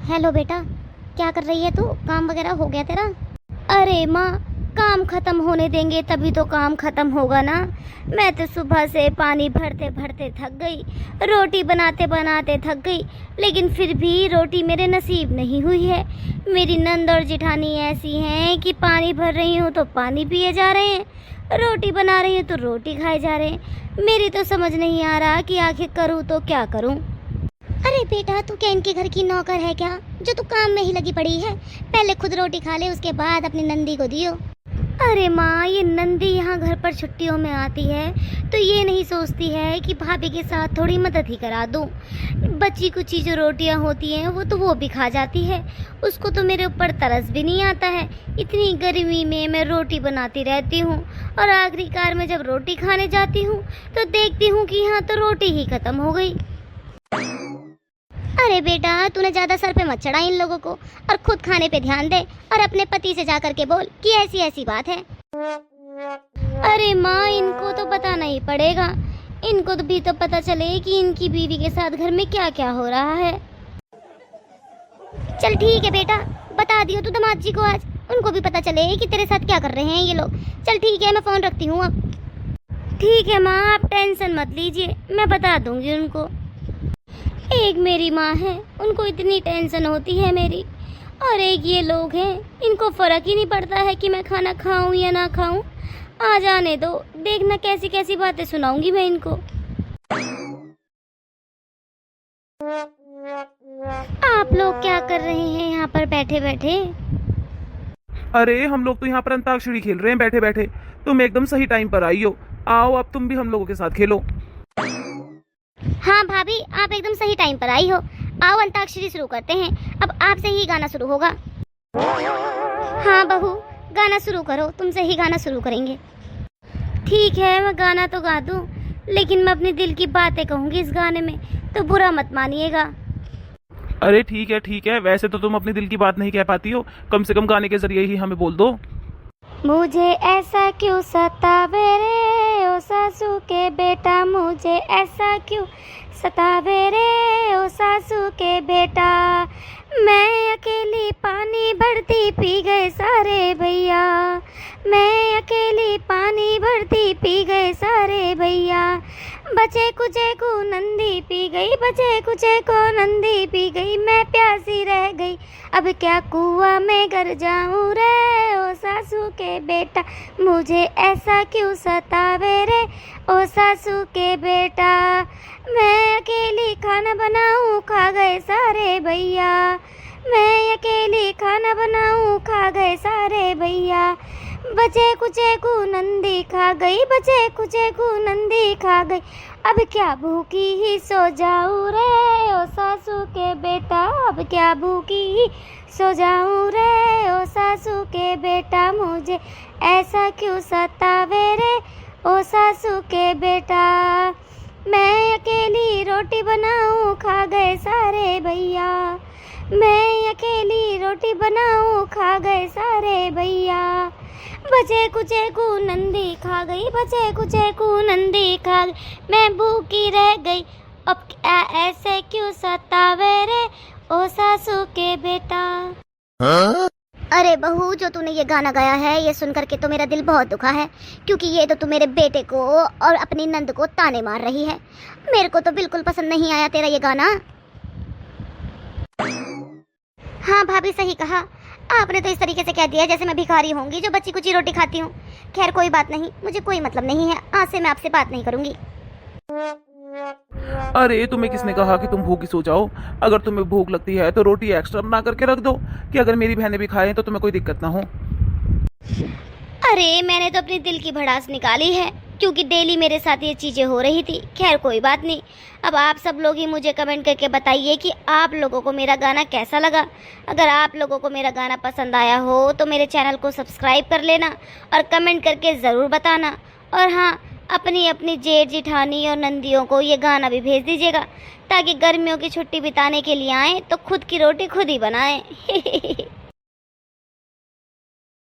Hello बेटा, क्या कर रही है तू? काम वगैरह हो गया तेरा? अरे माँ, काम खत्म होने देंगे तभी तो काम खत्म होगा ना। मैं तो सुबह से पानी भरते भरते थक गई, रोटी बनाते बनाते थक गई, लेकिन फिर भी रोटी मेरे नसीब नहीं हुई है। मेरी नंद और जिठानी ऐसी हैं कि पानी भर रही हूँ तो पानी पिए जा रहे हैं, रोटी बना रही हूँ तो रोटी खाए जा रहे हैं। मेरी तो समझ नहीं आ रहा कि आखिर करूँ तो क्या करूँ। अरे बेटा, तू क्या इनके घर की नौकर है क्या, जो तू काम में ही लगी पड़ी है? पहले खुद रोटी खा ले, उसके बाद अपनी नंदी को दियो। अरे माँ, ये नंदी यहाँ घर पर छुट्टियों में आती है तो ये नहीं सोचती है कि भाभी के साथ थोड़ी मदद ही करा दूँ। बची कुची जो रोटियाँ होती हैं वो भी खा जाती है। उसको तो मेरे ऊपर तरस भी नहीं आता है। इतनी गर्मी में मैं रोटी बनाती रहती हूँ और आखिरकार में जब रोटी खाने जाती हूँ तो देखती हूँ कि यहाँ तो रोटी ही खत्म हो गई। अरे बेटा, तूने ज्यादा सर पे मत चढ़ा इन लोगों को और खुद खाने पे ध्यान दे और अपने पति से जा करके बोल कि ऐसी ऐसी बात है। अरे माँ, इनको तो बताना ही पड़ेगा। इनको तो भी तो पता चले कि इनकी बीवी के साथ घर में क्या क्या हो रहा है। चल ठीक है बेटा, बता दियो तू दामाद जी को, आज उनको भी पता चले कि तेरे साथ क्या कर रहे हैं ये लोग। चल ठीक है, मैं फोन रखती हूँ अब। ठीक है माँ, आप टेंशन मत लीजिए, मैं बता दूंगी उनको। एक मेरी माँ है, उनको इतनी टेंशन होती है मेरी, और एक ये लोग हैं, इनको फर्क ही नहीं पड़ता है कि मैं खाना खाऊं या ना खाऊं। आ जाने दो, देखना कैसी कैसी बातें सुनाऊंगी मैं इनको। आप लोग क्या कर रहे हैं यहाँ पर बैठे बैठे? अरे हम लोग तो यहाँ पर अंताक्षरी खेल रहे हैं बैठे बैठे। तुम एकदम सही टाइम पर आई हो। आओ अब तुम भी हम लोगों के साथ खेलो। हाँ भाभी, आप एकदम सही टाइम पर आई हो। आओ अंताक्षरी शुरू करते हैं। अब आपसे ही गाना शुरू होगा। हाँ बहू, गाना शुरू करो, तुमसे ही गाना शुरू करेंगे। ठीक है, मैं गाना तो गा दूँ, लेकिन मैं अपने दिल की बातें कहूँगी इस गाने में, तो बुरा मत मानिएगा। अरे ठीक है, वैसे तो तुम अपने दिल की बात नहीं कह पाती हो, कम से कम गाने के जरिए ही हमें बोल दो। मुझे ऐसा क्यों सतावे रे ओ सासू के बेटा, मुझे ऐसा क्यों सतावे रे ओ सासू के बेटा। मैं अकेली पानी भरती पी गए सारे भैया, मैं अकेली पानी भरती पी गए सारे भैया। बचे कुचे को नंदी पी गई, बचे कुचे को नंदी पी गई, मैं प्यासी रह गई, अब क्या कुआं में गर जाऊं रे ओ सासू के बेटा। मुझे ऐसा क्यों सतावे रे ओ सासू के बेटा। मैं अकेली खाना बनाऊं, खा गए सारे भैया, मैं अकेली खाना बनाऊं, खा गए सारे भैया। बचे कुचे को नंदी खा गई, बचे कुचे को नंदी खा गई, अब क्या भूखी ही सो जाऊं रे ओ सासू के बेटा, अब क्या भूखी ही सो जाऊं रे ओ सासू के बेटा। मुझे ऐसा क्यों सतावे रे ओ सासू के बेटा। मैं अकेली रोटी बनाऊं, खा गए सारे भैया, मैं अकेली रोटी बनाऊं, खा गए सारे भैया। बचे कुचे को नंदी खा गई, बचे कुचे को नंदी खा गई, मैं भूखी रह गई, अब ऐसे क्यों सतावे रे ओ सासू के बेटा। अरे बहू, जो तूने ये गाना गाया है ये सुन करके तो मेरा दिल बहुत दुखा है, क्योंकि ये तो तू मेरे बेटे को और अपनी नंद को ताने मार रही है। मेरे को तो बिल्कुल पसंद नहीं आया तेरा ये गाना। हाँ भाभी, सही कहा आपने, तो इस तरीके से कह दिया जैसे मैं भिखारी होंगी जो बच्ची कुची रोटी खाती हूँ। खैर कोई बात नहीं, मुझे कोई मतलब नहीं है, आज से मैं आपसे बात नहीं करूँगी। अरे तुम्हें किसने कहा कि तुम भूखी सो जाओ। अगर तुम्हें भूख लगती है तो रोटी एक्स्ट्रा बना करके रख दो, कि अगर मेरी बहनें भी खाएं तो तुम्हें कोई दिक्कत ना हो। अरे मैंने तो अपने दिल की भड़ास निकाली है, क्योंकि डेली मेरे साथ ये चीज़ें हो रही थी। खैर कोई बात नहीं, अब आप सब लोग ही मुझे कमेंट करके बताइए कि आप लोगों को मेरा गाना कैसा लगा। अगर आप लोगों को मेरा गाना पसंद आया हो तो मेरे चैनल को सब्सक्राइब कर लेना और कमेंट करके ज़रूर बताना। और हाँ, अपनी अपनी जेठ जिठानी और नंदियों को ये गाना भी भेज दीजिएगा, ताकि गर्मियों की छुट्टी बिताने के लिए आएँ तो खुद की रोटी खुद ही बनाएं।